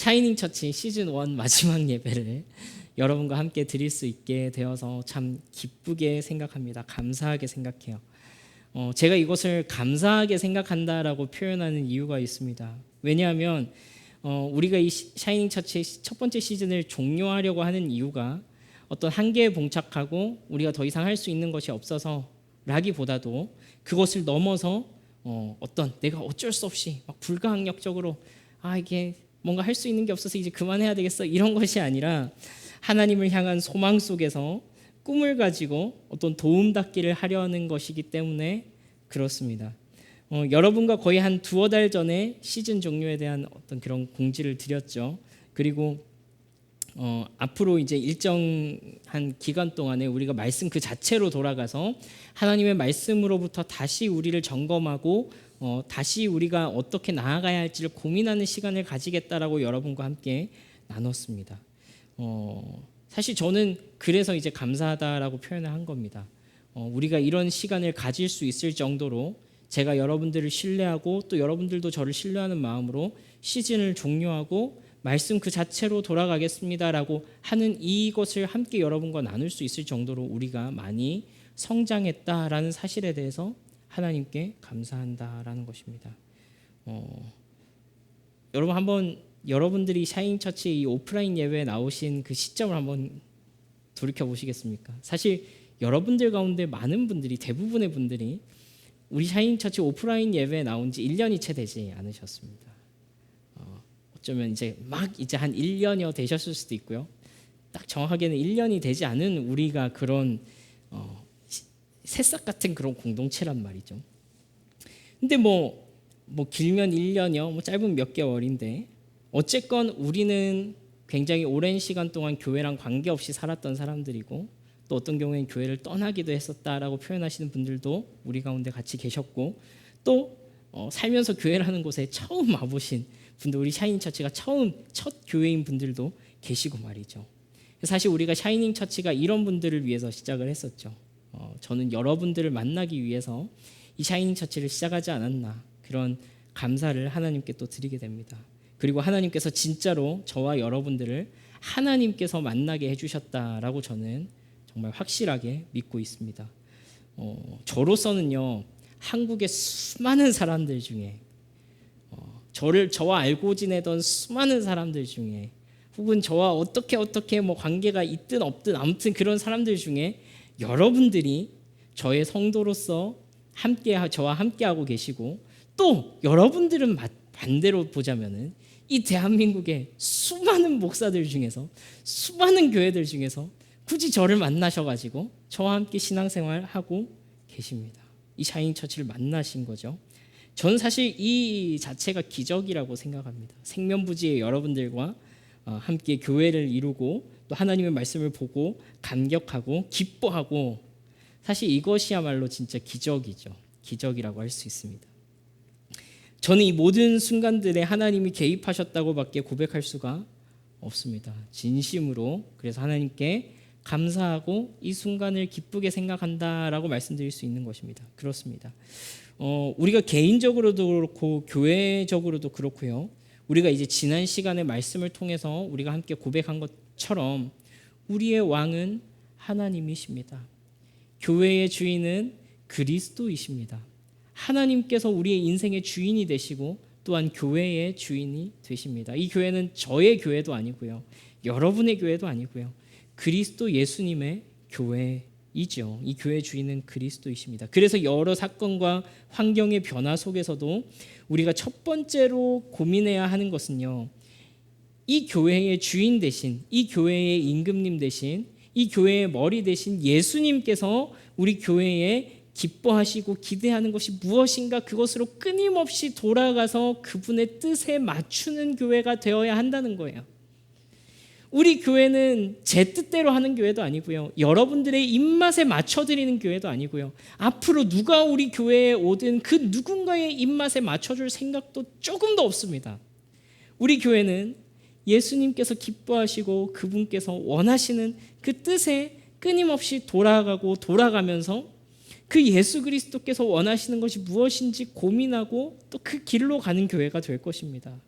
샤이닝 처치 시즌 1 마지막 예배를 여러분과 함께 드릴 수 있게 되어서 참 기쁘게 생각합니다. 감사하게 생각해요. 제가 이것을 감사하게 생각한다라고 표현하는 이유가 있습니다. 왜냐하면 우리가 이 샤이닝 처치의 첫 번째 시즌을 종료하려고 하는 이유가 어떤 한계에 봉착하고 우리가 더 이상 할 수 있는 것이 없어서라기보다도 그것을 넘어서 어떤 내가 어쩔 수 없이 막 불가항력적으로 이게 뭔가 할 수 있는 게 없어서 이제 그만해야 되겠어 이런 것이 아니라 하나님을 향한 소망 속에서 꿈을 가지고 어떤 도움닫기를 하려는 것이기 때문에 그렇습니다. 여러분과 거의 한 두어 달 전에 시즌 종료에 대한 어떤 그런 공지를 드렸죠. 그리고 앞으로 이제 일정한 기간 동안에 우리가 말씀 그 자체로 돌아가서 하나님의 말씀으로부터 다시 우리를 점검하고 다시 우리가 어떻게 나아가야 할지를 고민하는 시간을 가지겠다라고 여러분과 함께 나눴습니다. 사실 저는 그래서 이제 감사하다라고 표현을 한 겁니다. 우리가 이런 시간을 가질 수 있을 정도로 제가 여러분들을 신뢰하고 또 여러분들도 저를 신뢰하는 마음으로 시즌을 종료하고 말씀 그 자체로 돌아가겠습니다라고 하는 이것을 함께 여러분과 나눌 수 있을 정도로 우리가 많이 성장했다라는 사실에 대해서 하나님께 감사한다라는 것입니다. 여러분 한번 여러분들이 샤이닝 처치 이 오프라인 예배에 나오신 그 시점을 한번 돌이켜 보시겠습니까? 사실 여러분들 가운데 많은 분들이 대부분의 분들이 우리 샤이닝 처치 오프라인 예배에 나온 지 1년이 채 되지 않으셨습니다. 어쩌면 이제 한 1년여 되셨을 수도 있고요. 딱 정확하게는 1년이 되지 않은 우리가 그런 새싹 같은 그런 공동체란 말이죠. 근데 뭐 길면 1년이요, 짧으면 몇 개월인데 어쨌건 우리는 굉장히 오랜 시간 동안 교회랑 관계없이 살았던 사람들이고 또 어떤 경우에는 교회를 떠나기도 했었다라고 표현하시는 분들도 우리 가운데 같이 계셨고 또 살면서 교회라는 곳에 처음 와보신 분들, 우리 샤이닝 처치가 첫 교회인 분들도 계시고 말이죠. 사실 우리가 샤이닝 처치가 이런 분들을 위해서 시작을 했었죠. 저는 여러분들을 만나기 위해서 이 샤이닝 처치를 시작하지 않았나, 그런 감사를 하나님께 또 드리게 됩니다. 그리고 하나님께서 진짜로 저와 여러분들을 하나님께서 만나게 해주셨다라고 저는 정말 확실하게 믿고 있습니다. 저로서는요, 한국의 수많은 사람들 중에 저와 알고 지내던 수많은 사람들 중에 혹은 저와 어떻게 뭐 관계가 있든 없든 아무튼 그런 사람들 중에 여러분들이 저의 성도로서 저와 함께하고 계시고 또 여러분들은 반대로 보자면은 이 대한민국의 수많은 목사들 중에서 수많은 교회들 중에서 굳이 저를 만나셔가지고 저와 함께 신앙생활하고 계십니다. 이 샤이닝 처치를 만나신 거죠. 저는 사실 이 자체가 기적이라고 생각합니다. 생면부지의 여러분들과 함께 교회를 이루고 또 하나님의 말씀을 보고 감격하고 기뻐하고, 사실 이것이야말로 진짜 기적이죠. 기적이라고 할 수 있습니다. 저는 이 모든 순간들에 하나님이 개입하셨다고밖에 고백할 수가 없습니다. 진심으로 그래서 하나님께 감사하고 이 순간을 기쁘게 생각한다라고 말씀드릴 수 있는 것입니다. 그렇습니다. 우리가 개인적으로도 그렇고 교회적으로도 그렇고요. 우리가 이제 지난 시간의 말씀을 통해서 우리가 함께 고백한 것처럼 우리의 왕은 하나님이십니다. 교회의 주인은 그리스도이십니다. 하나님께서 우리의 인생의 주인이 되시고 또한 교회의 주인이 되십니다. 이 교회는 저의 교회도 아니고요, 여러분의 교회도 아니고요, 그리스도 예수님의 교회이죠. 이 교회의 주인은 그리스도이십니다. 그래서 여러 사건과 환경의 변화 속에서도 우리가 첫 번째로 고민해야 하는 것은요, 이 교회의 주인 대신, 이 교회의 임금님 대신, 이 교회의 머리 대신 예수님께서 우리 교회에 기뻐하시고 기대하는 것이 무엇인가, 그것으로 끊임없이 돌아가서 그분의 뜻에 맞추는 교회가 되어야 한다는 거예요. 우리 교회는 제 뜻대로 하는 교회도 아니고요, 여러분들의 입맛에 맞춰드리는 교회도 아니고요, 앞으로 누가 우리 교회에 오든 그 누군가의 입맛에 맞춰줄 생각도 조금도 없습니다. 우리 교회는 예수님께서 기뻐하시고 그분께서 원하시는 그 뜻에 끊임없이 돌아가고 돌아가면서 그 예수 그리스도께서 원하시는 것이 무엇인지 고민하고 또 그 길로 가는 교회가 될 것입니다.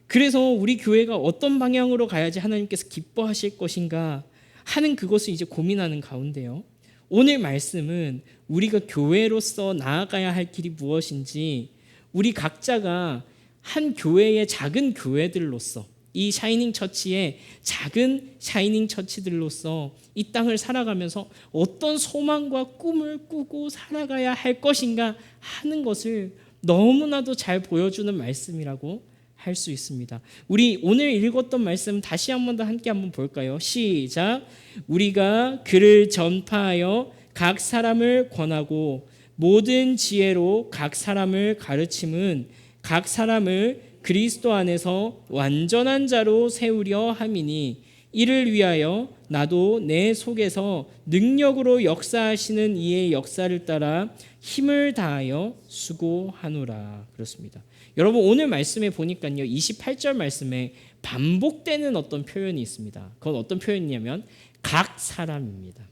그래서 우리 교회가 어떤 방향으로 가야지 하나님께서 기뻐하실 것인가 하는 그것을 이제 고민하는 가운데요. 오늘 말씀은 우리가 교회로서 나아가야 할 길이 무엇인지, 우리 각자가 한 교회의 작은 교회들로서, 이 샤이닝 처치의 작은 샤이닝 처치들로서 이 땅을 살아가면서 어떤 소망과 꿈을 꾸고 살아가야 할 것인가 하는 것을 너무나도 잘 보여주는 말씀이라고 할 수 있습니다. 우리 오늘 읽었던 말씀 다시 한 번 더 함께 한번 볼까요? 시작. 우리가 그를 전파하여 각 사람을 권하고 모든 지혜로 각 사람을 가르침은 각 사람을 그리스도 안에서 완전한 자로 세우려 함이니 이를 위하여 나도 내 속에서 능력으로 역사하시는 이의 역사를 따라 힘을 다하여 수고하노라. 그렇습니다. 여러분 오늘 말씀에 보니까요, 28절 말씀에 반복되는 어떤 표현이 있습니다. 그건 어떤 표현이냐면 각 사람입니다.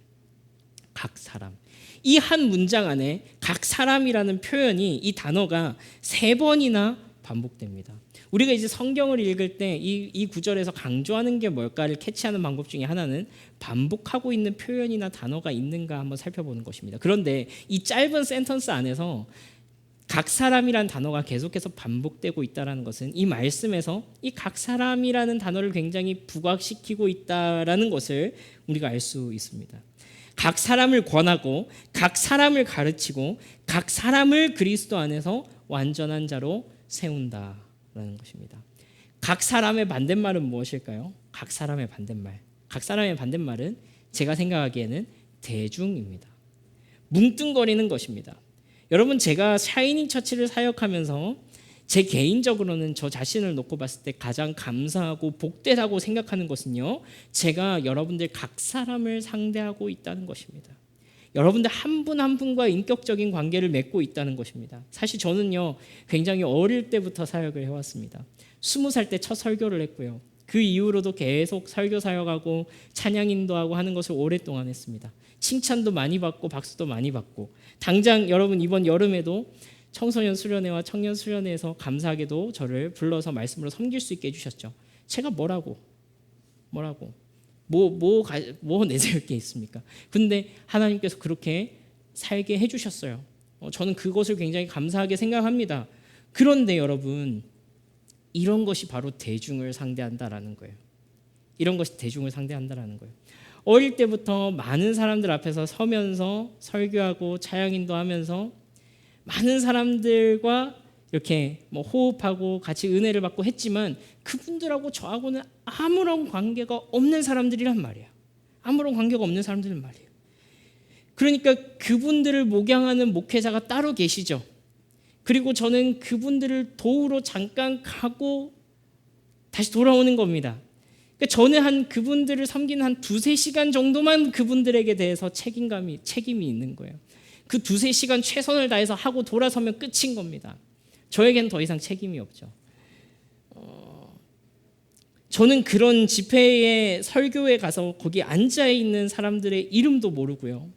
각 사람. 이 한 문장 안에 각 사람이라는 표현이, 이 단어가 3번이나 반복됩니다. 우리가 이제 성경을 읽을 때 이 구절에서 강조하는 게 뭘까를 캐치하는 방법 중에 하나는 반복하고 있는 표현이나 단어가 있는가 한번 살펴보는 것입니다. 그런데 이 짧은 센턴스 안에서 각 사람이란 단어가 계속해서 반복되고 있다는 것은 이 말씀에서 이 각 사람이라는 단어를 굉장히 부각시키고 있다는 것을 우리가 알 수 있습니다. 각 사람을 권하고 각 사람을 가르치고 각 사람을 그리스도 안에서 완전한 자로 세운다라는 것입니다. 각 사람의 반대말은 무엇일까요? 각 사람의 반대말. 각 사람의 반대말은 제가 생각하기에는 대중입니다. 뭉뚱거리는 것입니다. 여러분, 제가 샤이닝 처치를 사역하면서 제 개인적으로는 저 자신을 놓고 봤을 때 가장 감사하고 복되다고 생각하는 것은요, 제가 여러분들 각 사람을 상대하고 있다는 것입니다. 여러분들 한 분 한 분과 인격적인 관계를 맺고 있다는 것입니다. 사실 저는요, 굉장히 어릴 때부터 사역을 해왔습니다. 20살 때 첫 설교를 했고요. 그 이후로도 계속 설교 사역하고 찬양 인도하고 하는 것을 오랫동안 했습니다. 칭찬도 많이 받고 박수도 많이 받고, 당장 여러분 이번 여름에도 청소년 수련회와 청년 수련회에서 감사하게도 저를 불러서 말씀으로 섬길 수 있게 해주셨죠. 제가 뭐라고 내세울 게 있습니까? 근데 하나님께서 그렇게 살게 해주셨어요. 저는 그것을 굉장히 감사하게 생각합니다. 그런데 여러분, 이런 것이 바로 대중을 상대한다라는 거예요. 이런 것이 대중을 상대한다라는 거예요. 어릴 때부터 많은 사람들 앞에서 서면서 설교하고 찬양 인도하면서 많은 사람들과 이렇게 호흡하고 같이 은혜를 받고 했지만 그분들하고 저하고는 아무런 관계가 없는 사람들이란 말이에요. 아무런 관계가 없는 사람들은 말이에요. 그러니까 그분들을 목양하는 목회자가 따로 계시죠. 그리고 저는 그분들을 도우러 잠깐 가고 다시 돌아오는 겁니다. 그러니까 저는 그분들을 섬기는 한 2-3시간 정도만 그분들에게 대해서 책임이 있는 거예요. 그 2-3시간 최선을 다해서 하고 돌아서면 끝인 겁니다. 저에겐 더 이상 책임이 없죠. 저는 그런 집회에 설교에 가서 거기 앉아있는 사람들의 이름도 모르고요.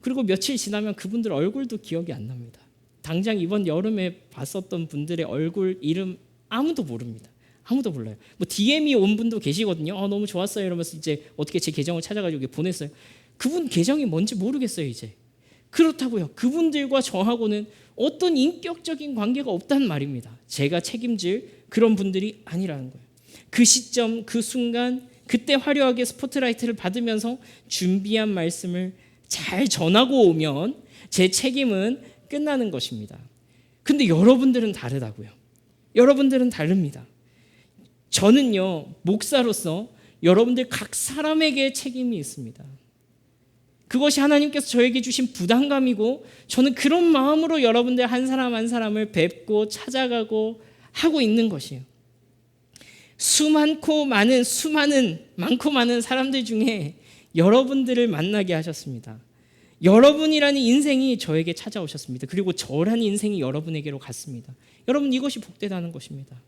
그리고 며칠 지나면 그분들 얼굴도 기억이 안 납니다. 당장 이번 여름에 봤었던 분들의 얼굴, 이름 아무도 모릅니다. 아무도 몰라요. DM이 온 분도 계시거든요. 너무 좋았어요 이러면서 이제 어떻게 제 계정을 찾아가지고 보냈어요. 그분 계정이 뭔지 모르겠어요 이제. 그렇다고요. 그분들과 저하고는 어떤 인격적인 관계가 없다는 말입니다. 제가 책임질 그런 분들이 아니라는 거예요. 그 시점, 그 순간, 그때 화려하게 스포트라이트를 받으면서 준비한 말씀을 잘 전하고 오면 제 책임은 끝나는 것입니다. 근데 여러분들은 다르다고요. 여러분들은 다릅니다. 저는요, 목사로서 여러분들 각 사람에게 책임이 있습니다. 그것이 하나님께서 저에게 주신 부담감이고, 저는 그런 마음으로 여러분들 한 사람 한 사람을 뵙고 찾아가고 하고 있는 것이에요. 많고 많은 사람들 중에 여러분들을 만나게 하셨습니다. 여러분이라는 인생이 저에게 찾아오셨습니다. 그리고 저라는 인생이 여러분에게로 갔습니다. 여러분, 이것이 복되다는 것입니다.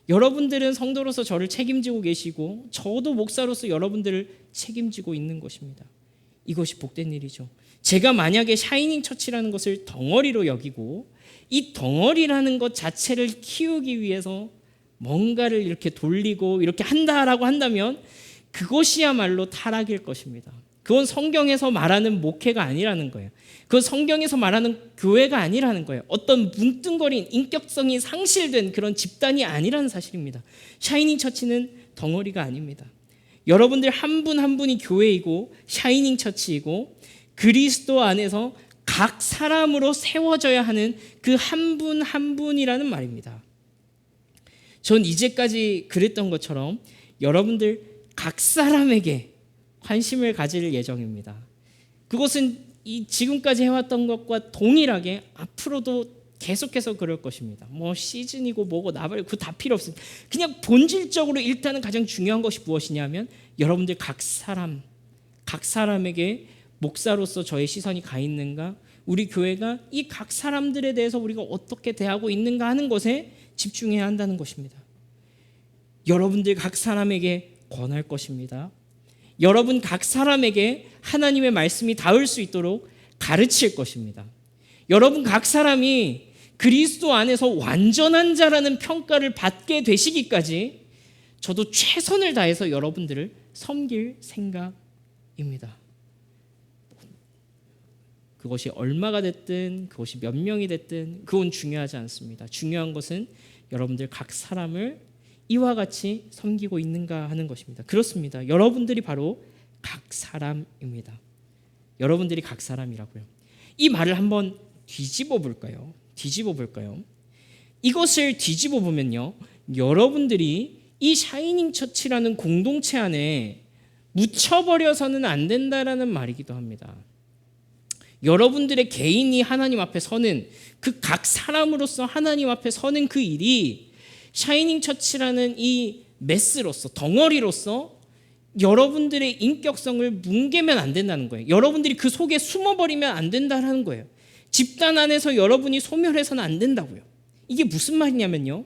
여러분들은 성도로서 저를 책임지고 계시고, 저도 목사로서 여러분들을 책임지고 있는 것입니다. 이것이 복된 일이죠. 제가 만약에 샤이닝 처치라는 것을 덩어리로 여기고 이 덩어리라는 것 자체를 키우기 위해서 뭔가를 이렇게 돌리고 이렇게 한다라고 한다면 그것이야말로 타락일 것입니다. 그건 성경에서 말하는 목회가 아니라는 거예요. 그건 성경에서 말하는 교회가 아니라는 거예요. 어떤 뭉뚱거린 인격성이 상실된 그런 집단이 아니라는 사실입니다. 샤이닝 처치는 덩어리가 아닙니다. 여러분들 한 분 한 분이 교회이고 샤이닝 처치이고 그리스도 안에서 각 사람으로 세워져야 하는 그 한 분 한 분이라는 말입니다. 전 이제까지 그랬던 것처럼 여러분들 각 사람에게 관심을 가질 예정입니다. 그것은 이 지금까지 해왔던 것과 동일하게 앞으로도 계속해서 그럴 것입니다. 뭐 시즌이고 뭐고 나발 그 다 필요 없습니다. 그냥 본질적으로 일단은 가장 중요한 것이 무엇이냐면 여러분들 각 사람에게 목사로서 저의 시선이 가 있는가, 우리 교회가 이 각 사람들에 대해서 우리가 어떻게 대하고 있는가 하는 것에 집중해야 한다는 것입니다. 여러분들 각 사람에게 권할 것입니다. 여러분 각 사람에게 하나님의 말씀이 닿을 수 있도록 가르칠 것입니다. 여러분 각 사람이 그리스도 안에서 완전한 자라는 평가를 받게 되시기까지 저도 최선을 다해서 여러분들을 섬길 생각입니다. 그것이 얼마가 됐든 그것이 몇 명이 됐든 그건 중요하지 않습니다. 중요한 것은 여러분들 각 사람을 이와 같이 섬기고 있는가 하는 것입니다. 그렇습니다. 여러분들이 바로 각 사람입니다. 여러분들이 각 사람이라고요. 이 말을 한번 뒤집어 볼까요? 이것을 뒤집어 보면요, 여러분들이 이 샤이닝 처치라는 공동체 안에 묻혀버려서는 안 된다라는 말이기도 합니다. 여러분들의 개인이 하나님 앞에 서는 그 각 사람으로서 하나님 앞에 서는 그 일이 샤이닝 처치라는 이 메스로서 덩어리로서 여러분들의 인격성을 뭉개면 안 된다는 거예요. 여러분들이 그 속에 숨어버리면 안 된다는 거예요. 집단 안에서 여러분이 소멸해서는 안 된다고요. 이게 무슨 말이냐면요,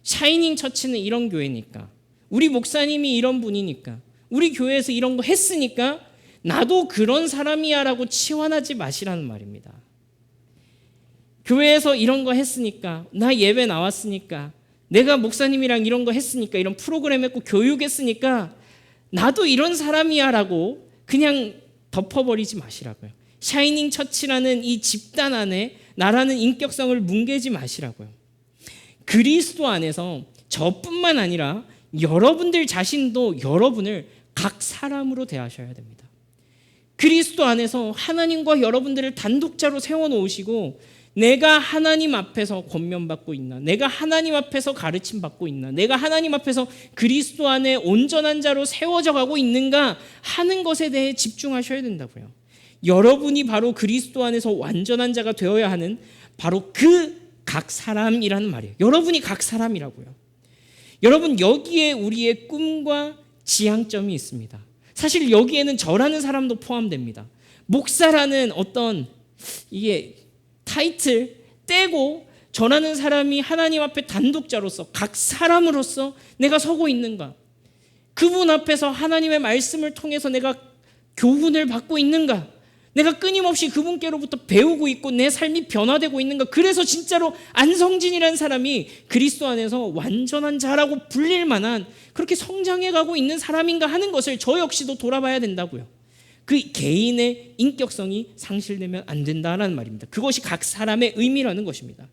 샤이닝 처치는 이런 교회니까, 우리 목사님이 이런 분이니까, 우리 교회에서 이런 거 했으니까 나도 그런 사람이야 라고 치환하지 마시라는 말입니다. 교회에서 이런 거 했으니까, 나 예배 나왔으니까, 내가 목사님이랑 이런 거 했으니까, 이런 프로그램 했고 교육했으니까 나도 이런 사람이야 라고 그냥 덮어버리지 마시라고요. 샤이닝 처치라는 이 집단 안에 나라는 인격성을 뭉개지 마시라고요. 그리스도 안에서 저뿐만 아니라 여러분들 자신도 여러분을 각 사람으로 대하셔야 됩니다. 그리스도 안에서 하나님과 여러분들을 단독자로 세워놓으시고 내가 하나님 앞에서 권면받고 있나, 내가 하나님 앞에서 가르침받고 있나, 내가 하나님 앞에서 그리스도 안에 온전한 자로 세워져 가고 있는가 하는 것에 대해 집중하셔야 된다고요. 여러분이 바로 그리스도 안에서 완전한 자가 되어야 하는 바로 그 각 사람이라는 말이에요. 여러분이 각 사람이라고요. 여러분, 여기에 우리의 꿈과 지향점이 있습니다. 사실 여기에는 저라는 사람도 포함됩니다. 목사라는 어떤 이게 타이틀 떼고 저라는 사람이 하나님 앞에 단독자로서 각 사람으로서 내가 서고 있는가, 그분 앞에서 하나님의 말씀을 통해서 내가 교훈을 받고 있는가, 내가 끊임없이 그분께로부터 배우고 있고 내 삶이 변화되고 있는가, 그래서 진짜로 안성진이라는 사람이 그리스도 안에서 완전한 자라고 불릴 만한 그렇게 성장해가고 있는 사람인가 하는 것을 저 역시도 돌아봐야 된다고요. 그 개인의 인격성이 상실되면 안 된다는 말입니다. 그것이 각 사람의 의미라는 것입니다.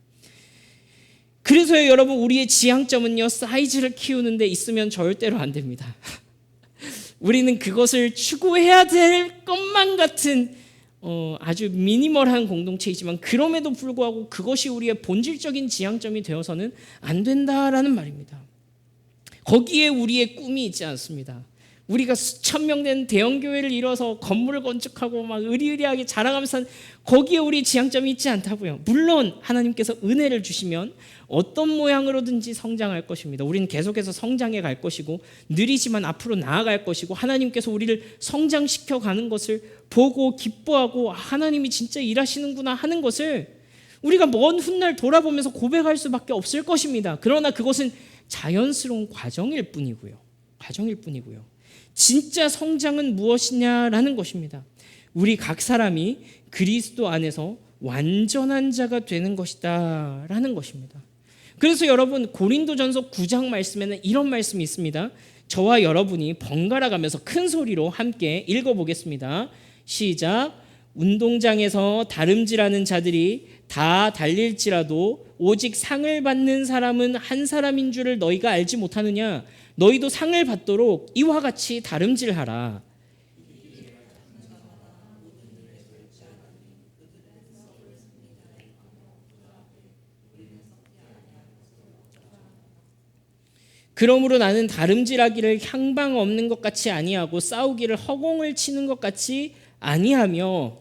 그래서요, 여러분, 우리의 지향점은요, 사이즈를 키우는 데 있으면 절대로 안 됩니다. 우리는 그것을 추구해야 될 것만 같은 아주 미니멀한 공동체이지만 그럼에도 불구하고 그것이 우리의 본질적인 지향점이 되어서는 안 된다라는 말입니다. 거기에 우리의 꿈이 있지 않습니다. 우리가 수천 명 된 대형 교회를 이뤄서 건물을 건축하고 막 의리의리하게 자랑하면서 사는, 거기에 우리 지향점이 있지 않다고요. 물론 하나님께서 은혜를 주시면 어떤 모양으로든지 성장할 것입니다. 우리는 계속해서 성장해 갈 것이고 느리지만 앞으로 나아갈 것이고 하나님께서 우리를 성장시켜 가는 것을 보고 기뻐하고 하나님이 진짜 일하시는구나 하는 것을 우리가 먼 훗날 돌아보면서 고백할 수밖에 없을 것입니다. 그러나 그것은 자연스러운 과정일 뿐이고요. 진짜 성장은 무엇이냐라는 것입니다. 우리 각 사람이 그리스도 안에서 완전한 자가 되는 것이다 라는 것입니다. 그래서 여러분 고린도전서 9장 말씀에는 이런 말씀이 있습니다. 저와 여러분이 번갈아 가면서 큰 소리로 함께 읽어보겠습니다. 시작. 운동장에서 다름질하는 자들이 다 달릴지라도 오직 상을 받는 사람은 한 사람인 줄을 너희가 알지 못하느냐? 너희도 상을 받도록 이와 같이 다름질하라. 그러므로 나는 다름질하기를 향방 없는 것 같이 아니하고 싸우기를 허공을 치는 것 같이 아니하며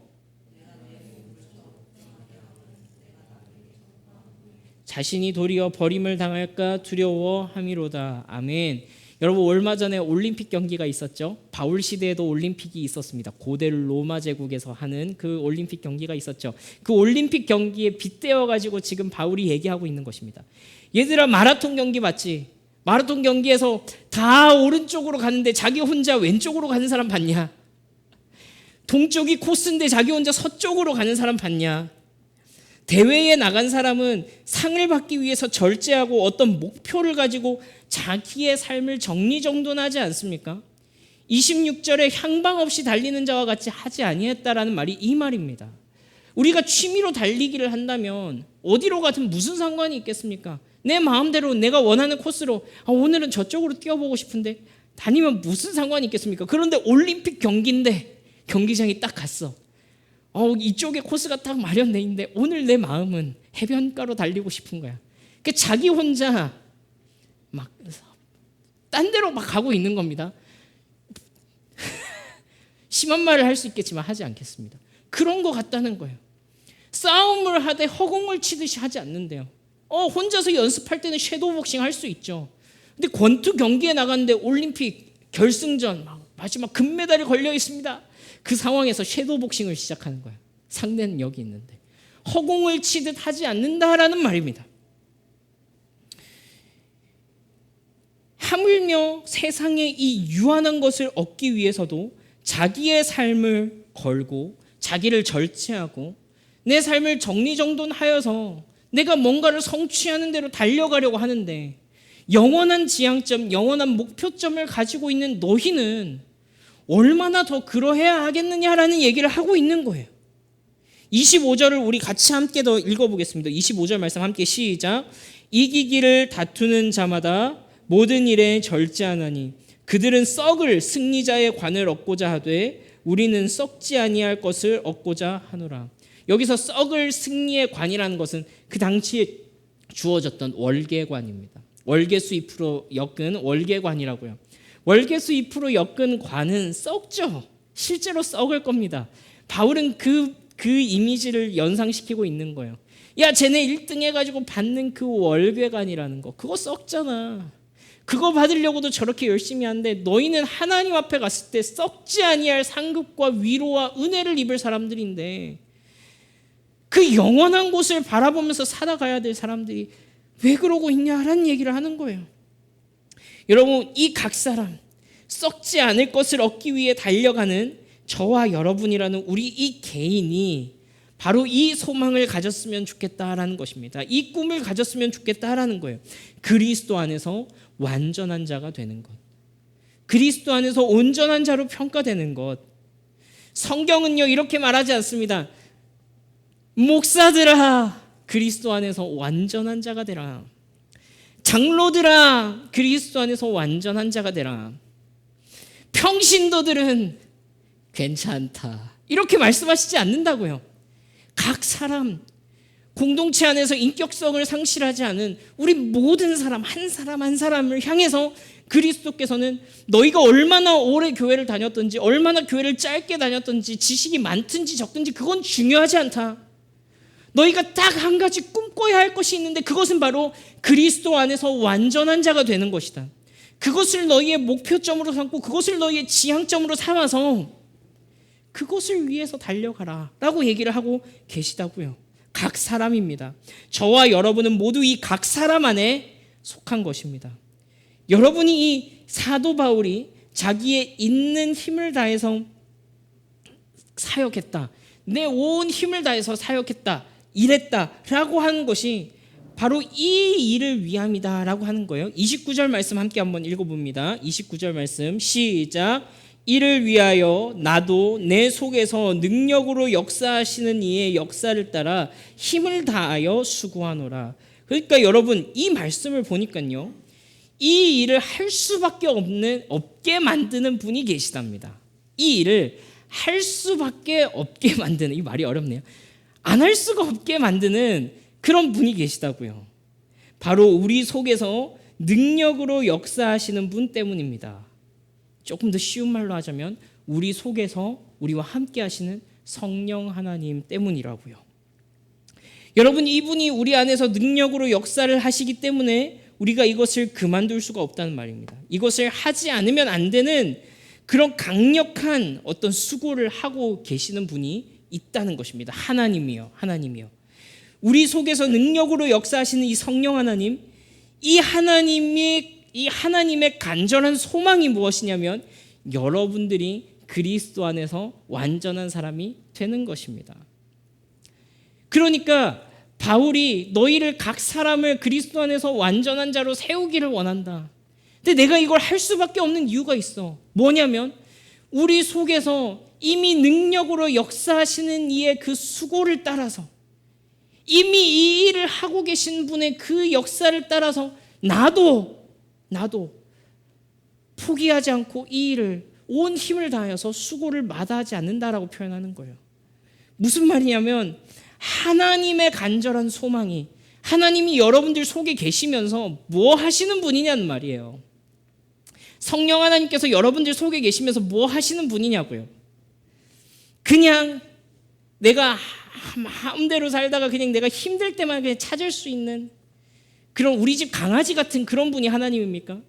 자신이 도리어 버림을 당할까 두려워함이로다. 아멘. 여러분 얼마 전에 올림픽 경기가 있었죠. 바울 시대에도 올림픽이 있었습니다. 고대 로마 제국에서 하는 그 올림픽 경기가 있었죠. 그 올림픽 경기에 빗대어 가지고 지금 바울이 얘기하고 있는 것입니다. 얘들아 마라톤 경기 봤지? 마라톤 경기에서 다 오른쪽으로 가는데 자기 혼자 왼쪽으로 가는 사람 봤냐? 동쪽이 코스인데 자기 혼자 서쪽으로 가는 사람 봤냐? 대회에 나간 사람은 상을 받기 위해서 절제하고 어떤 목표를 가지고 자기의 삶을 정리정돈하지 않습니까? 26절에 향방 없이 달리는 자와 같이 하지 아니했다라는 말이 이 말입니다. 우리가 취미로 달리기를 한다면 어디로 가든 무슨 상관이 있겠습니까? 내 마음대로 내가 원하는 코스로 오늘은 저쪽으로 뛰어보고 싶은데 다니면 무슨 상관이 있겠습니까? 그런데 올림픽 경기인데 경기장에 딱 갔어. 이쪽에 코스가 딱 마련돼 있는데 오늘 내 마음은 해변가로 달리고 싶은 거야. 그 자기 혼자 막 딴 데로 막 가고 있는 겁니다. 심한 말을 할 수 있겠지만 하지 않겠습니다. 그런 거 같다는 거예요. 싸움을 하되 허공을 치듯이 하지 않는데요. 혼자서 연습할 때는 섀도우 복싱 할 수 있죠. 근데 권투 경기에 나갔는데 올림픽 결승전 마지막 금메달이 걸려 있습니다. 그 상황에서 섀도우 복싱을 시작하는 거예요. 상대는 여기 있는데 허공을 치듯 하지 않는다라는 말입니다. 하물며 세상의 이 유한한 것을 얻기 위해서도 자기의 삶을 걸고 자기를 절제하고 내 삶을 정리정돈하여서 내가 뭔가를 성취하는 대로 달려가려고 하는데 영원한 지향점, 영원한 목표점을 가지고 있는 너희는 얼마나 더 그러해야 하겠느냐라는 얘기를 하고 있는 거예요. 25절을 우리 같이 함께 더 읽어보겠습니다. 25절 말씀 함께 시작. 이기기를 다투는 자마다 모든 일에 절제하나니 그들은 썩을 승리자의 관을 얻고자 하되 우리는 썩지 아니할 것을 얻고자 하노라. 여기서 썩을 승리의 관이라는 것은 그 당시에 주어졌던 월계관입니다. 월계수 2% 엮은 월계관이라고요. 월계수 2% 엮은 관은 썩죠. 실제로 썩을 겁니다. 바울은 그 이미지를 연상시키고 있는 거예요. 야, 쟤네 1등 해가지고 받는 그 월계관이라는 거, 그거 썩잖아. 그거 받으려고도 저렇게 열심히 하는데 너희는 하나님 앞에 갔을 때 썩지 아니할 상급과 위로와 은혜를 입을 사람들인데 그 영원한 곳을 바라보면서 살아가야 될 사람들이 왜 그러고 있냐라는 얘기를 하는 거예요. 여러분, 이 각 사람 썩지 않을 것을 얻기 위해 달려가는 저와 여러분이라는 우리 이 개인이 바로 이 소망을 가졌으면 좋겠다라는 것입니다. 이 꿈을 가졌으면 좋겠다라는 거예요. 그리스도 안에서 완전한 자가 되는 것, 그리스도 안에서 온전한 자로 평가되는 것. 성경은요 이렇게 말하지 않습니다. 목사들아 그리스도 안에서 완전한 자가 되라. 장로들아 그리스도 안에서 완전한 자가 되라. 평신도들은 괜찮다 이렇게 말씀하시지 않는다고요. 각 사람 공동체 안에서 인격성을 상실하지 않은 우리 모든 사람 한 사람 한 사람을 향해서 그리스도께서는 너희가 얼마나 오래 교회를 다녔든지 얼마나 교회를 짧게 다녔든지 지식이 많든지 적든지 그건 중요하지 않다. 너희가 딱 한 가지 꿈꿔야 할 것이 있는데 그것은 바로 그리스도 안에서 완전한 자가 되는 것이다. 그것을 너희의 목표점으로 삼고 그것을 너희의 지향점으로 삼아서 그것을 위해서 달려가라 라고 얘기를 하고 계시다고요. 각 사람입니다. 저와 여러분은 모두 이 각 사람 안에 속한 것입니다. 여러분이 이 사도 바울이 자기의 있는 힘을 다해서 사역했다, 내 온 힘을 다해서 사역했다, 일했다라고 하는 것이 바로 이 일을 위함이다라고 하는 거예요. 29절 말씀 함께 한번 읽어봅니다. 29절 말씀 시작. 이를 위하여 나도 내 속에서 능력으로 역사하시는 이의 역사를 따라 힘을 다하여 수고하노라. 그러니까 여러분 이 말씀을 보니까요, 이 일을 할 수밖에 없게 만드는 분이 계시답니다. 이 일을 할 수밖에 없게 만드는, 이 말이 어렵네요. 안 할 수가 없게 만드는 그런 분이 계시다고요. 바로 우리 속에서 능력으로 역사하시는 분 때문입니다. 조금 더 쉬운 말로 하자면 우리 속에서 우리와 함께 하시는 성령 하나님 때문이라고요. 여러분, 이분이 우리 안에서 능력으로 역사를 하시기 때문에 우리가 이것을 그만둘 수가 없다는 말입니다. 이것을 하지 않으면 안 되는 그런 강력한 어떤 수고를 하고 계시는 분이 있다는 것입니다. 하나님이요. 우리 속에서 능력으로 역사하시는 이 성령 하나님, 이 하나님의 간절한 소망이 무엇이냐면 여러분들이 그리스도 안에서 완전한 사람이 되는 것입니다. 그러니까 바울이 너희를 각 사람을 그리스도 안에서 완전한 자로 세우기를 원한다. 근데 내가 이걸 할 수밖에 없는 이유가 있어. 뭐냐면 우리 속에서 이미 능력으로 역사하시는 이의 그 수고를 따라서, 이미 이 일을 하고 계신 분의 그 역사를 따라서 나도 포기하지 않고 이 일을 온 힘을 다하여서 수고를 마다하지 않는다라고 표현하는 거예요. 무슨 말이냐면 하나님의 간절한 소망이, 하나님이 여러분들 속에 계시면서 뭐 하시는 분이냐는 말이에요. 성령 하나님께서 여러분들 속에 계시면서 뭐 하시는 분이냐고요. 그냥 내가 마음대로 살다가 그냥 내가 힘들 때만 그냥 찾을 수 있는 그런 우리 집 강아지 같은 그런 분이 하나님입니까?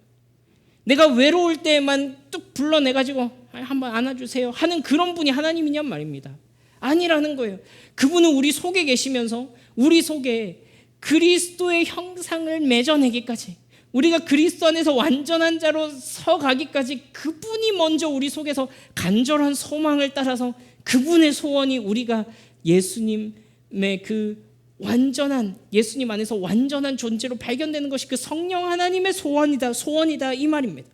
내가 외로울 때만 뚝 불러내가지고 한번 안아주세요 하는 그런 분이 하나님이냔 말입니다. 아니라는 거예요. 그분은 우리 속에 계시면서 우리 속에 그리스도의 형상을 맺어내기까지, 우리가 그리스도 안에서 완전한 자로 서가기까지 그분이 먼저 우리 속에서 간절한 소망을 따라서 그분의 소원이 우리가 예수님의 그 완전한, 예수님 안에서 완전한 존재로 발견되는 것이 그 성령 하나님의 소원이다 이 말입니다.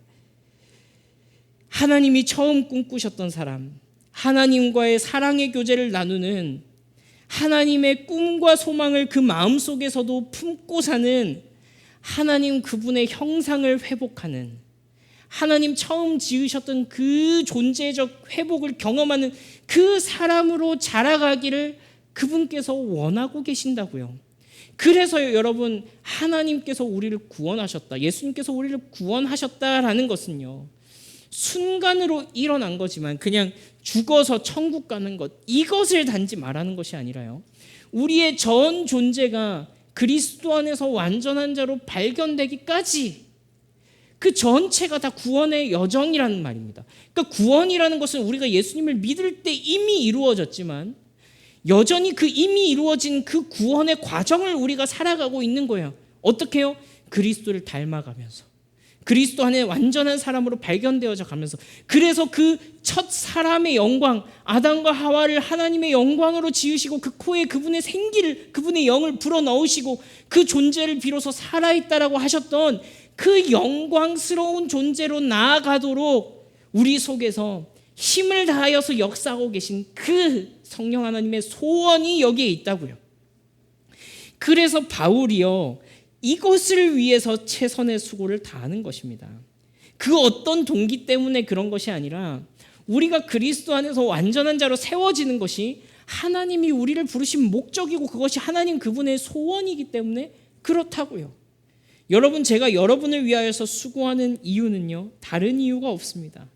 하나님이 처음 꿈꾸셨던 사람, 하나님과의 사랑의 교제를 나누는, 하나님의 꿈과 소망을 그 마음속에서도 품고 사는, 하나님 그분의 형상을 회복하는, 하나님 처음 지으셨던 그 존재적 회복을 경험하는 그 사람으로 자라가기를 그분께서 원하고 계신다고요. 그래서 여러분, 하나님께서 우리를 구원하셨다, 예수님께서 우리를 구원하셨다라는 것은요, 순간으로 일어난 거지만 그냥 죽어서 천국 가는 것, 이것을 단지 말하는 것이 아니라요, 우리의 전 존재가 그리스도 안에서 완전한 자로 발견되기까지 그 전체가 다 구원의 여정이라는 말입니다. 그러니까 구원이라는 것은 우리가 예수님을 믿을 때 이미 이루어졌지만 여전히 그 이미 이루어진 그 구원의 과정을 우리가 살아가고 있는 거예요. 어떻게 해요? 그리스도를 닮아가면서, 그리스도 안에 완전한 사람으로 발견되어져 가면서. 그래서 그 첫 사람의 영광, 아담과 하와를 하나님의 영광으로 지으시고 그 코에 그분의 생기를, 그분의 영을 불어넣으시고 그 존재를 비로소 살아있다라고 하셨던 그 영광스러운 존재로 나아가도록 우리 속에서 힘을 다하여서 역사하고 계신 그 성령 하나님의 소원이 여기에 있다고요. 그래서 바울이요, 이것을 위해서 최선의 수고를 다하는 것입니다. 그 어떤 동기 때문에 그런 것이 아니라 우리가 그리스도 안에서 완전한 자로 세워지는 것이 하나님이 우리를 부르신 목적이고 그것이 하나님 그분의 소원이기 때문에 그렇다고요. 여러분, 제가 여러분을 위하여서 수고하는 이유는요, 다른 이유가 없습니다.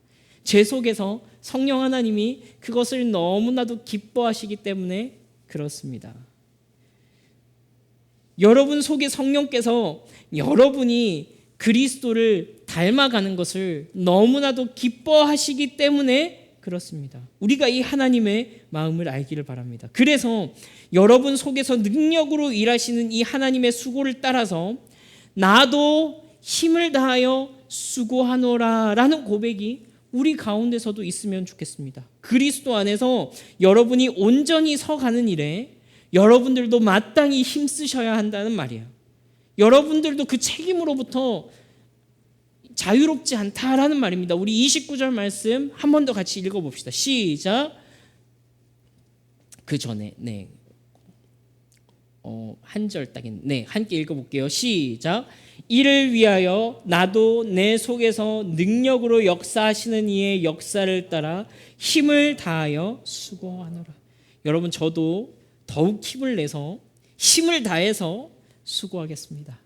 제 속에서 성령 하나님이 그것을 너무나도 기뻐하시기 때문에 그렇습니다. 여러분 속에 성령께서 여러분이 그리스도를 닮아가는 것을 너무나도 기뻐하시기 때문에 그렇습니다. 우리가 이 하나님의 마음을 알기를 바랍니다. 그래서 여러분 속에서 능력으로 일하시는 이 하나님의 수고를 따라서 나도 힘을 다하여 수고하노라 라는 고백이 우리 가운데서도 있으면 좋겠습니다. 그리스도 안에서 여러분이 온전히 서가는 일에 여러분들도 마땅히 힘쓰셔야 한다는 말이에요. 여러분들도 그 책임으로부터 자유롭지 않다라는 말입니다. 우리 29절 말씀 한 번 더 같이 읽어봅시다. 시작. 그 전에 한 절 딱인 함께 읽어볼게요. 시작. 이를 위하여 나도 내 속에서 능력으로 역사하시는 이의 역사를 따라 힘을 다하여 수고하노라. 여러분, 저도 더욱 힘을 내서 힘을 다해서 수고하겠습니다.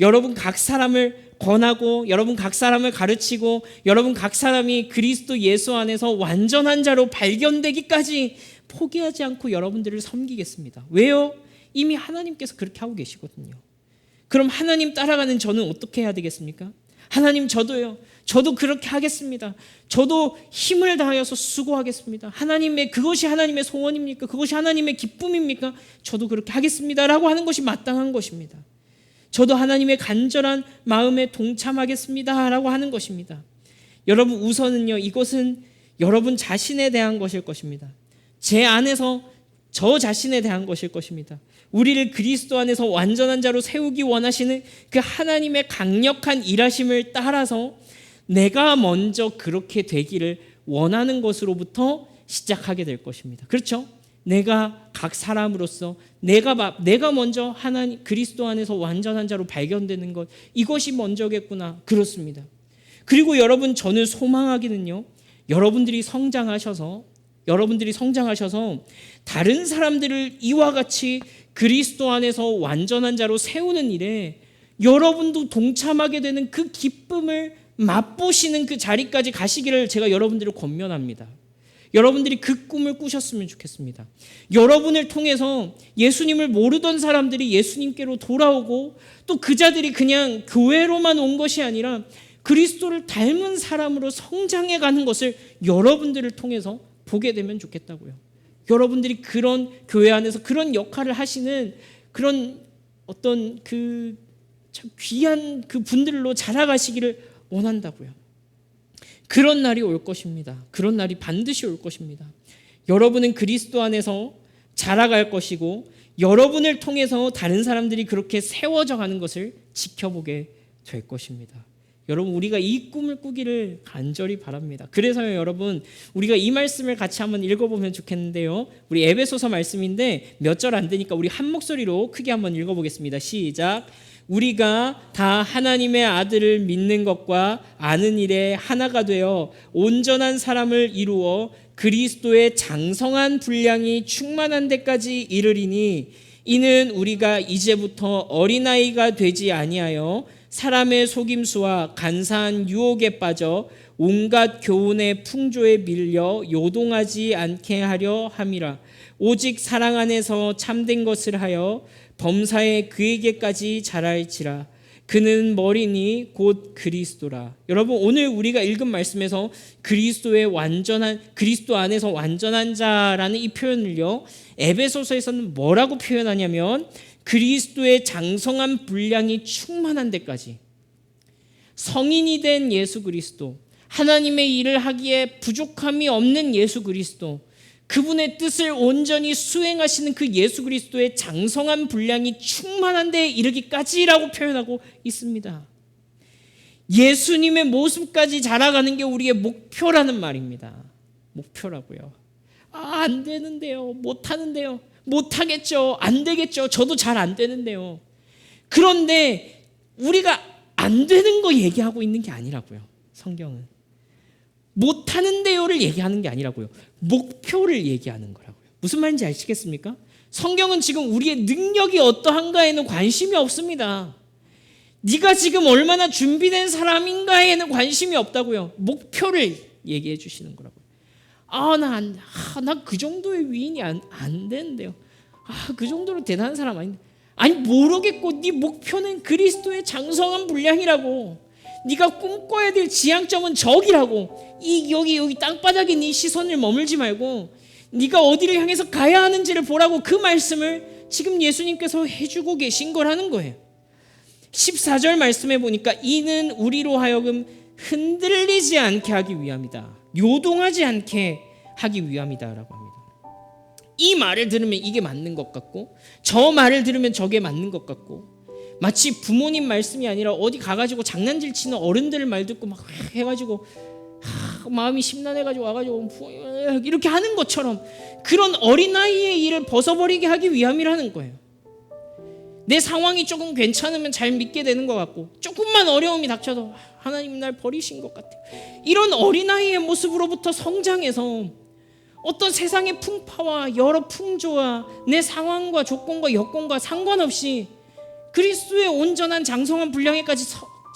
여러분 각 사람을 권하고, 여러분 각 사람을 가르치고, 여러분 각 사람이 그리스도 예수 안에서 완전한 자로 발견되기까지 포기하지 않고 여러분들을 섬기겠습니다. 왜요? 이미 하나님께서 그렇게 하고 계시거든요. 그럼 하나님 따라가는 저는 어떻게 해야 되겠습니까? 하나님, 저도 그렇게 하겠습니다. 저도 힘을 다하여서 수고하겠습니다. 그것이 하나님의 소원입니까? 그것이 하나님의 기쁨입니까? 저도 그렇게 하겠습니다라고 하는 것이 마땅한 것입니다. 저도 하나님의 간절한 마음에 동참하겠습니다라고 하는 것입니다. 여러분, 우선은요, 이것은 여러분 자신에 대한 것일 것입니다. 제 안에서 저 자신에 대한 것일 것입니다. 우리를 그리스도 안에서 완전한 자로 세우기 원하시는 그 하나님의 강력한 일하심을 따라서 내가 먼저 그렇게 되기를 원하는 것으로부터 시작하게 될 것입니다. 그렇죠? 내가 각 사람으로서 내가 먼저 하나님 그리스도 안에서 완전한 자로 발견되는 것, 이것이 먼저겠구나. 그렇습니다. 그리고 여러분, 저는 소망하기는요, 여러분들이 성장하셔서 다른 사람들을 이와 같이 그리스도 안에서 완전한 자로 세우는 일에 여러분도 동참하게 되는 그 기쁨을 맛보시는 그 자리까지 가시기를 제가 여러분들을 권면합니다. 여러분들이 그 꿈을 꾸셨으면 좋겠습니다. 여러분을 통해서 예수님을 모르던 사람들이 예수님께로 돌아오고, 또 그 자들이 그냥 교회로만 온 것이 아니라 그리스도를 닮은 사람으로 성장해가는 것을 여러분들을 통해서 보게 되면 좋겠다고요. 여러분들이 그런 교회 안에서 그런 역할을 하시는 그런 어떤 그 참 귀한 그 분들로 자라가시기를 원한다고요. 그런 날이 올 것입니다. 그런 날이 반드시 올 것입니다. 여러분은 그리스도 안에서 자라갈 것이고, 여러분을 통해서 다른 사람들이 그렇게 세워져 가는 것을 지켜보게 될 것입니다. 여러분, 우리가 이 꿈을 꾸기를 간절히 바랍니다. 그래서요, 여러분, 우리가 이 말씀을 같이 한번 읽어보면 좋겠는데요. 우리 에베소서 말씀인데 몇 절 안 되니까 우리 한 목소리로 크게 한번 읽어보겠습니다. 시작. 우리가 다 하나님의 아들을 믿는 것과 아는 일에 하나가 되어 온전한 사람을 이루어 그리스도의 장성한 분량이 충만한 데까지 이르리니, 이는 우리가 이제부터 어린아이가 되지 아니하여 사람의 속임수와 간사한 유혹에 빠져 온갖 교훈의 풍조에 밀려 요동하지 않게 하려 함이라. 오직 사랑 안에서 참된 것을 하여 범사에 그에게까지 자랄지라. 그는 머리니 곧 그리스도라. 여러분, 오늘 우리가 읽은 말씀에서 그리스도 안에서 완전한 자라는 이 표현을요, 에베소서에서는 뭐라고 표현하냐면 그리스도의 장성한 분량이 충만한 데까지, 성인이 된 예수 그리스도, 하나님의 일을 하기에 부족함이 없는 예수 그리스도, 그분의 뜻을 온전히 수행하시는 그 예수 그리스도의 장성한 분량이 충만한 데에 이르기까지라고 표현하고 있습니다. 예수님의 모습까지 자라가는 게 우리의 목표라는 말입니다. 목표라고요. 안 되는데요. 못하는데요. 못하겠죠. 안 되겠죠. 저도 잘 안 되는데요. 그런데 우리가 안 되는 거 얘기하고 있는 게 아니라고요. 성경은 못하는데요를 얘기하는 게 아니라고요. 목표를 얘기하는 거라고요. 무슨 말인지 아시겠습니까? 성경은 지금 우리의 능력이 어떠한가에는 관심이 없습니다. 네가 지금 얼마나 준비된 사람인가에는 관심이 없다고요. 목표를 얘기해 주시는 거라고요. 나 그 정도의 위인이 안 되는데요. 그 정도로 대단한 사람 아닌데. 아니, 모르겠고 네 목표는 그리스도의 장성한 분량이라고. 네가 꿈꿔야 될 지향점은 저기라고. 여기 땅바닥에 네 시선을 머물지 말고 네가 어디를 향해서 가야 하는지를 보라고, 그 말씀을 지금 예수님께서 해주고 계신 거라는 거예요. 14절 말씀에 보니까 이는 우리로 하여금 흔들리지 않게 하기 위함이다. 요동하지 않게 하기 위함이다라고 합니다. 이 말을 들으면 이게 맞는 것 같고, 저 말을 들으면 저게 맞는 것 같고, 마치 부모님 말씀이 아니라 어디 가가지고 장난질 치는 어른들 말 듣고 막 해가지고 마음이 심란해가지고 와가지고 이렇게 하는 것처럼 그런 어린아이의 일을 벗어버리게 하기 위함이라는 거예요. 내 상황이 조금 괜찮으면 잘 믿게 되는 것 같고 조금만 어려움이 닥쳐도 하나님 날 버리신 것 같아요. 이런 어린아이의 모습으로부터 성장해서 어떤 세상의 풍파와 여러 풍조와 내 상황과 조건과 여건과 상관없이 그리스도의 온전한 장성한 분량에까지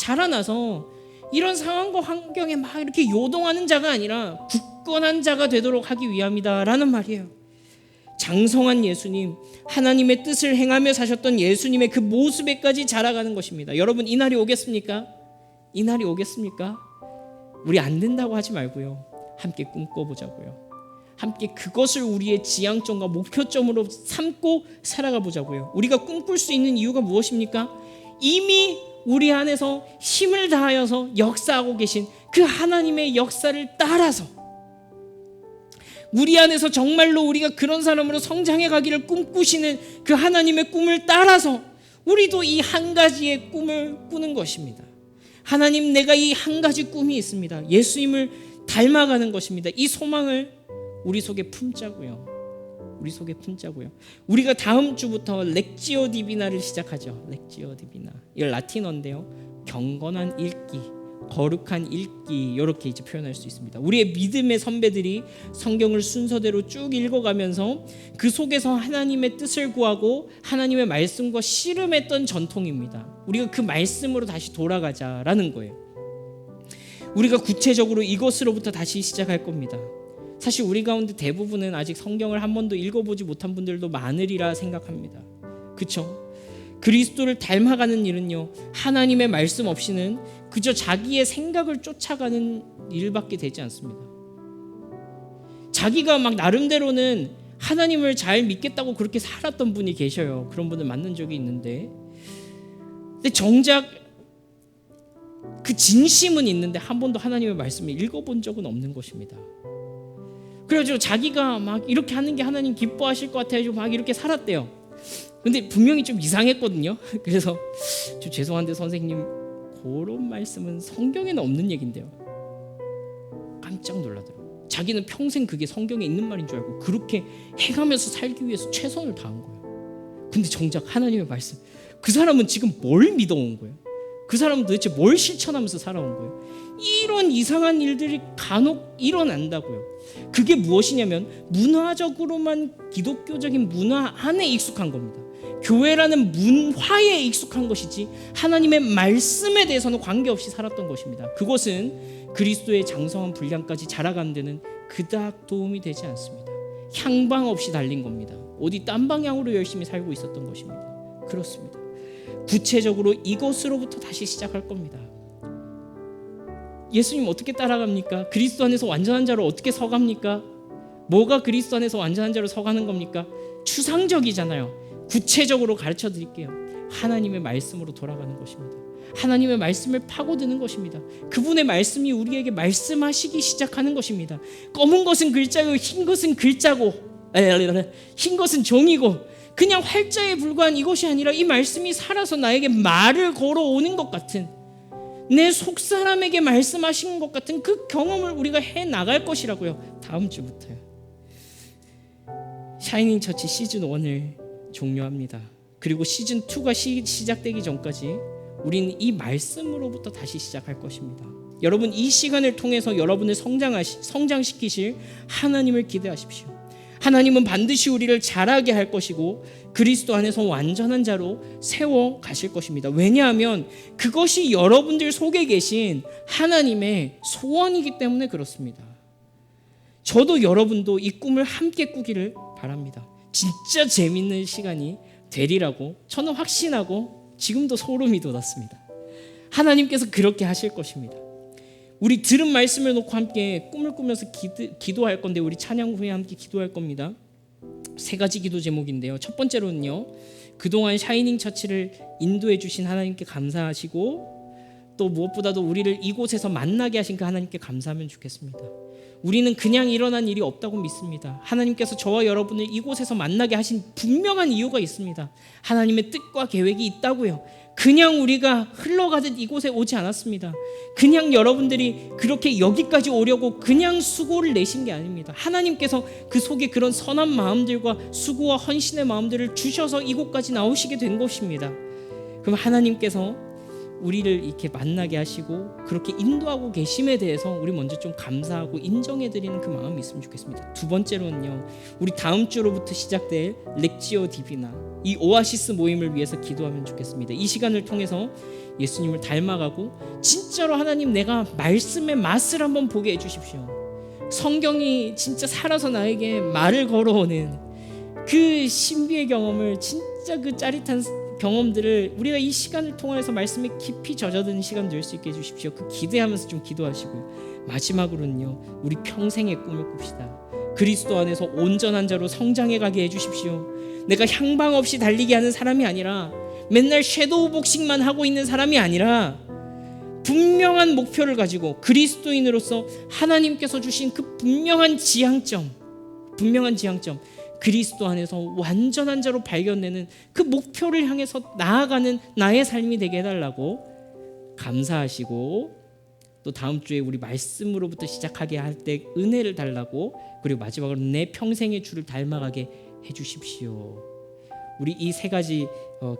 자라나서 이런 상황과 환경에 막 이렇게 요동하는 자가 아니라 굳건한 자가 되도록 하기 위함이다라는 말이에요. 장성한 예수님, 하나님의 뜻을 행하며 사셨던 예수님의 그 모습에까지 자라가는 것입니다. 여러분, 이 날이 오겠습니까? 이 날이 오겠습니까? 우리 안 된다고 하지 말고요, 함께 꿈꿔보자고요. 함께 그것을 우리의 지향점과 목표점으로 삼고 살아가 보자고요. 우리가 꿈꿀 수 있는 이유가 무엇입니까? 이미 우리 안에서 힘을 다하여서 역사하고 계신 그 하나님의 역사를 따라서 우리 안에서 정말로 우리가 그런 사람으로 성장해 가기를 꿈꾸시는 그 하나님의 꿈을 따라서 우리도 이 한 가지의 꿈을 꾸는 것입니다. 하나님, 내가 이 한 가지 꿈이 있습니다. 예수님을 닮아가는 것입니다. 이 소망을 우리 속에 품자고요. 우리 속에 품자고요. 우리가 다음 주부터 렉지오 디비나를 시작하죠. 렉지오 디비나. 이 라틴어인데요. 경건한 읽기, 거룩한 읽기, 이렇게 이제 표현할 수 있습니다. 우리의 믿음의 선배들이 성경을 순서대로 쭉 읽어가면서 그 속에서 하나님의 뜻을 구하고 하나님의 말씀과 씨름했던 전통입니다. 우리가 그 말씀으로 다시 돌아가자라는 거예요. 우리가 구체적으로 이것으로부터 다시 시작할 겁니다. 사실 우리 가운데 대부분은 아직 성경을 한 번도 읽어보지 못한 분들도 많으리라 생각합니다. 그렇죠? 그리스도를 닮아가는 일은요, 하나님의 말씀 없이는 그저 자기의 생각을 쫓아가는 일밖에 되지 않습니다. 자기가 막 나름대로는 하나님을 잘 믿겠다고 그렇게 살았던 분이 계셔요. 그런 분을 만난 적이 있는데, 근데 정작 그 진심은 있는데 한 번도 하나님의 말씀을 읽어본 적은 없는 것입니다. 그래가지고 자기가 막 이렇게 하는 게 하나님 기뻐하실 것 같아가지고 막 이렇게 살았대요. 근데 분명히 좀 이상했거든요. 그래서 좀 죄송한데 선생님, 그런 말씀은 성경에는 없는 얘긴데요. 깜짝 놀라더라고요. 자기는 평생 그게 성경에 있는 말인 줄 알고 그렇게 해가면서 살기 위해서 최선을 다한 거예요. 근데 정작 하나님의 말씀, 그 사람은 지금 뭘 믿어온 거예요? 그 사람은 도대체 뭘 실천하면서 살아온 거예요? 이런 이상한 일들이 간혹 일어난다고요. 그게 무엇이냐면 문화적으로만 기독교적인 문화 안에 익숙한 겁니다. 교회라는 문화에 익숙한 것이지 하나님의 말씀에 대해서는 관계없이 살았던 것입니다. 그것은 그리스도의 장성한 분량까지 자라가는 데는 그닥 도움이 되지 않습니다. 향방 없이 달린 겁니다. 어디 딴 방향으로 열심히 살고 있었던 것입니다. 그렇습니다. 구체적으로 이것으로부터 다시 시작할 겁니다. 예수님 어떻게 따라갑니까? 그리스도 안에서 완전한 자로 어떻게 서갑니까? 뭐가 그리스도 안에서 완전한 자로 서가는 겁니까? 추상적이잖아요. 구체적으로 가르쳐 드릴게요. 하나님의 말씀으로 돌아가는 것입니다. 하나님의 말씀을 파고드는 것입니다. 그분의 말씀이 우리에게 말씀하시기 시작하는 것입니다. 검은 것은 글자요, 흰 것은 글자고, 흰 것은 종이고, 그냥 활자에 불과한 이것이 아니라 이 말씀이 살아서 나에게 말을 걸어오는 것 같은, 내 속사람에게 말씀하신 것 같은 그 경험을 우리가 해나갈 것이라고요. 다음 주부터요. 샤이닝 처치 시즌 1을 종료합니다. 그리고 시즌 2가 시작되기 전까지 우리는 이 말씀으로부터 다시 시작할 것입니다. 여러분, 이 시간을 통해서 여러분을 성장시키실 하나님을 기대하십시오. 하나님은 반드시 우리를 자라게 할 것이고 그리스도 안에서 완전한 자로 세워 가실 것입니다. 왜냐하면 그것이 여러분들 속에 계신 하나님의 소원이기 때문에 그렇습니다. 저도 여러분도 이 꿈을 함께 꾸기를 바랍니다. 진짜 재밌는 시간이 되리라고 저는 확신하고 지금도 소름이 돋았습니다. 하나님께서 그렇게 하실 것입니다. 우리 들은 말씀을 놓고 함께 꿈을 꾸면서 기도할 건데, 우리 찬양 후에 함께 기도할 겁니다. 3가지 기도 제목인데요. 첫 번째로는요, 그동안 샤이닝 처치를 인도해 주신 하나님께 감사하시고, 또 무엇보다도 우리를 이곳에서 만나게 하신 그 하나님께 감사하면 좋겠습니다. 우리는 그냥 일어난 일이 없다고 믿습니다. 하나님께서 저와 여러분을 이곳에서 만나게 하신 분명한 이유가 있습니다. 하나님의 뜻과 계획이 있다고요. 그냥 우리가 흘러가듯 이곳에 오지 않았습니다. 그냥 여러분들이 그렇게 여기까지 오려고 그냥 수고를 내신 게 아닙니다. 하나님께서 그 속에 그런 선한 마음들과 수고와 헌신의 마음들을 주셔서 이곳까지 나오시게 된 것입니다. 그럼 하나님께서 우리를 이렇게 만나게 하시고 그렇게 인도하고 계심에 대해서 우리 먼저 좀 감사하고 인정해드리는 그 마음이 있으면 좋겠습니다. 두 번째로는요, 우리 다음 주로부터 시작될 렉지오 디비나, 이 오아시스 모임을 위해서 기도하면 좋겠습니다. 이 시간을 통해서 예수님을 닮아가고 진짜로 하나님, 내가 말씀의 맛을 한번 보게 해주십시오. 성경이 진짜 살아서 나에게 말을 걸어오는 그 신비의 경험을, 진짜 그 짜릿한 경험들을 우리가 이 시간을 통해서 말씀에 깊이 젖어드는 시간 될 수 있게 해주십시오. 그 기대하면서 좀 기도하시고요. 마지막으로는요, 우리 평생의 꿈을 꿉시다. 그리스도 안에서 온전한 자로 성장해 가게 해주십시오. 내가 향방 없이 달리게 하는 사람이 아니라, 맨날 섀도우 복싱만 하고 있는 사람이 아니라, 분명한 목표를 가지고 그리스도인으로서 하나님께서 주신 그 분명한 지향점, 그리스도 안에서 완전한 자로 발견되는 그 목표를 향해서 나아가는 나의 삶이 되게 해달라고 감사하시고, 또 다음 주에 우리 말씀으로부터 시작하게 할 때 은혜를 달라고, 그리고 마지막으로 내 평생의 주를 닮아가게 해주십시오. 우리 이 세 가지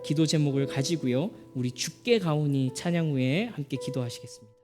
기도 제목을 가지고요, 우리 주께 가오니 찬양 후에 함께 기도하시겠습니다.